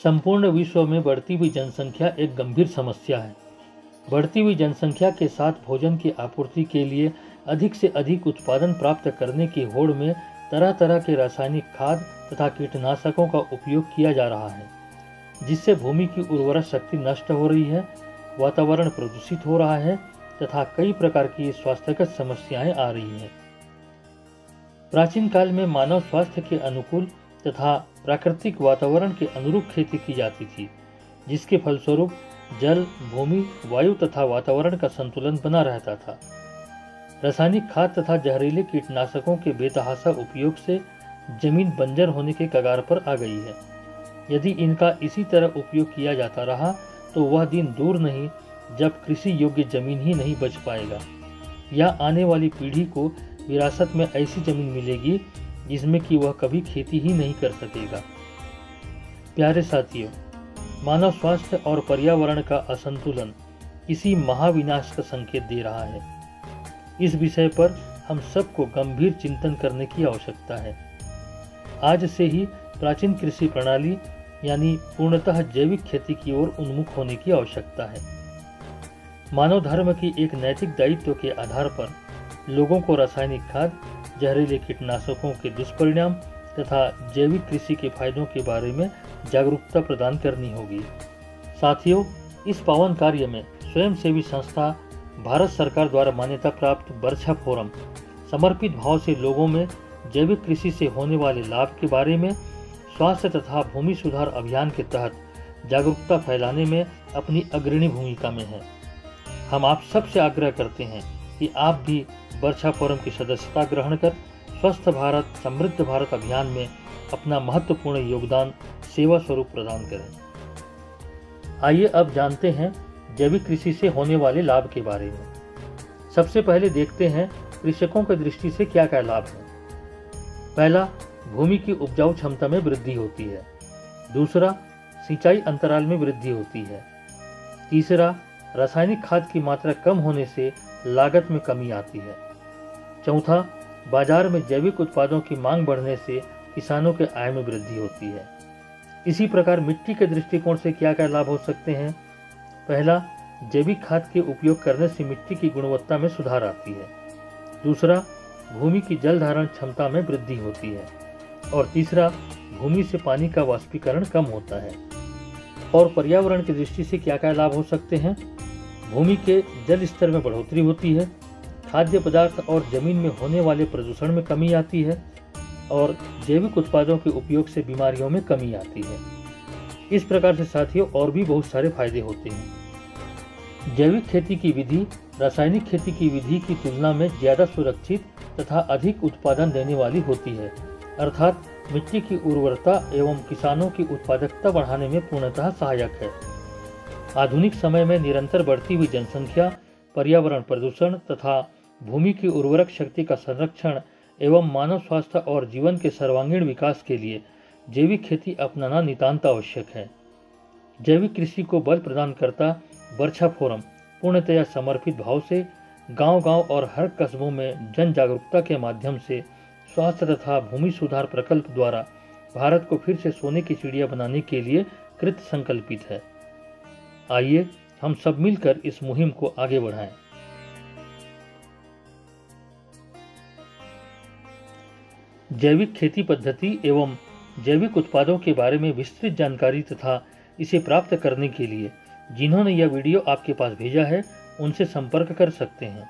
संपूर्ण विश्व में बढ़ती हुई जनसंख्या एक गंभीर समस्या है। बढ़ती हुई जनसंख्या के साथ भोजन की आपूर्ति के लिए अधिक से अधिक उत्पादन प्राप्त करने की होड़ में तरह तरह के रासायनिक खाद तथा कीटनाशकों का उपयोग किया जा रहा है, जिससे भूमि की उर्वरक शक्ति नष्ट हो रही है, वातावरण प्रदूषित हो रहा है तथा कई प्रकार की स्वास्थ्यगत समस्याएं आ रही हैं। प्राचीन काल में मानव स्वास्थ्य के अनुकूल तथा प्राकृतिक वातावरण के अनुरूप खेती की जाती थी, जिसके फलस्वरूप जल, भूमि, वायु तथा वातावरण का संतुलन बना रहता था। रासायनिक खाद तथा जहरीले कीटनाशकों के बेतहाशा उपयोग से जमीन बंजर होने के कगार पर आ गई है। यदि इनका इसी तरह उपयोग किया जाता रहा तो वह दिन दूर नहीं जब कृषि योग्य जमीन ही नहीं बच पाएगा, या आने वाली पीढ़ी को विरासत में ऐसी जमीन मिलेगी जिसमें कि वह कभी खेती ही नहीं कर सकेगा। प्यारे साथियों, मानव स्वास्थ्य और पर्यावरण का असंतुलन इसी महाविनाश का संकेत दे रहा है। इस विषय पर हम सबको गंभीर चिंतन करने की आवश्यकता है। आज से ही प्राचीन कृषि प्रणाली यानी पूर्णतः जैविक खेती की ओर उन्मुख होने की आवश्यकता है। मानव धर्म की एक नैतिक दायित्व के आधार पर लोगों को रासायनिक खाद, जहरीले कीटनाशकों के दुष्परिणाम तथा जैविक कृषि के फायदों के बारे में जागरूकता प्रदान करनी होगी। साथियों, इस पावन कार्य में स्वयंसेवी संस्था भारत सरकार द्वारा मान्यता प्राप्त बरछा फोरम समर्पित भाव से लोगों में जैविक कृषि से होने वाले लाभ के बारे में स्वास्थ्य तथा भूमि सुधार अभियान के तहत जागरूकता फैलाने में अपनी अग्रणी भूमिका में है। हम आप सबसे आग्रह करते हैं कि आप भी बरछा फोरम की सदस्यता ग्रहण कर स्वस्थ भारत समृद्ध भारत अभियान में अपना महत्वपूर्ण योगदान सेवा स्वरूप प्रदान करें। आइए अब जानते हैं जैविक कृषि से होने वाले लाभ के बारे में। सबसे पहले देखते हैं कृषकों की दृष्टि से क्या क्या लाभ है। पहला, भूमि की उपजाऊ क्षमता में वृद्धि होती है। दूसरा, सिंचाई अंतराल में वृद्धि होती है। तीसरा, रासायनिक खाद की मात्रा कम होने से लागत में कमी आती है। चौथा, बाजार में जैविक उत्पादों की मांग बढ़ने से किसानों के आय में वृद्धि होती है। इसी प्रकार मिट्टी के दृष्टिकोण से क्या क्या लाभ हो सकते हैं। पहला, जैविक खाद के उपयोग करने से मिट्टी की गुणवत्ता में सुधार आती है। दूसरा, भूमि की जल धारण क्षमता में वृद्धि होती है। और तीसरा, भूमि से पानी का वाष्पीकरण कम होता है। और पर्यावरण की दृष्टि से क्या क्या लाभ हो सकते हैं। भूमि के जल स्तर में बढ़ोतरी होती है, खाद्य पदार्थ और जमीन में होने वाले प्रदूषण में कमी आती है और जैविक उत्पादों के उपयोग से बीमारियों में कमी आती है। इस प्रकार से साथियों और भी बहुत सारे फायदे होते हैं। जैविक खेती की विधि रासायनिक खेती की विधि की तुलना में ज़्यादा सुरक्षित तथा अधिक उत्पादन देने वाली होती है, अर्थात मिट्टी की उर्वरता एवं किसानों की उत्पादकता बढ़ाने में पूर्णतः सहायक है। आधुनिक समय में निरंतर बढ़ती हुई जनसंख्या, पर्यावरण प्रदूषण तथा भूमि की उर्वरक शक्ति का संरक्षण एवं मानव स्वास्थ्य और जीवन के सर्वांगीण विकास के लिए जैविक खेती अपनाना नितांत आवश्यक है। जैविक कृषि को बल प्रदान करता बरछा फोरम पूर्णतया समर्पित भाव से गांव-गांव और हर कस्बों में जन जागरूकता के माध्यम से स्वास्थ्य तथा भूमि सुधार प्रकल्प द्वारा भारत को फिर से सोने की चिड़िया बनाने के लिए कृत संकल्पित है। आइए हम सब मिलकर इस मुहिम को आगे बढ़ाएं। जैविक खेती पद्धति एवं जैविक उत्पादों के बारे में विस्तृत जानकारी तथा इसे प्राप्त करने के लिए जिन्होंने यह वीडियो आपके पास भेजा है उनसे संपर्क कर सकते हैं।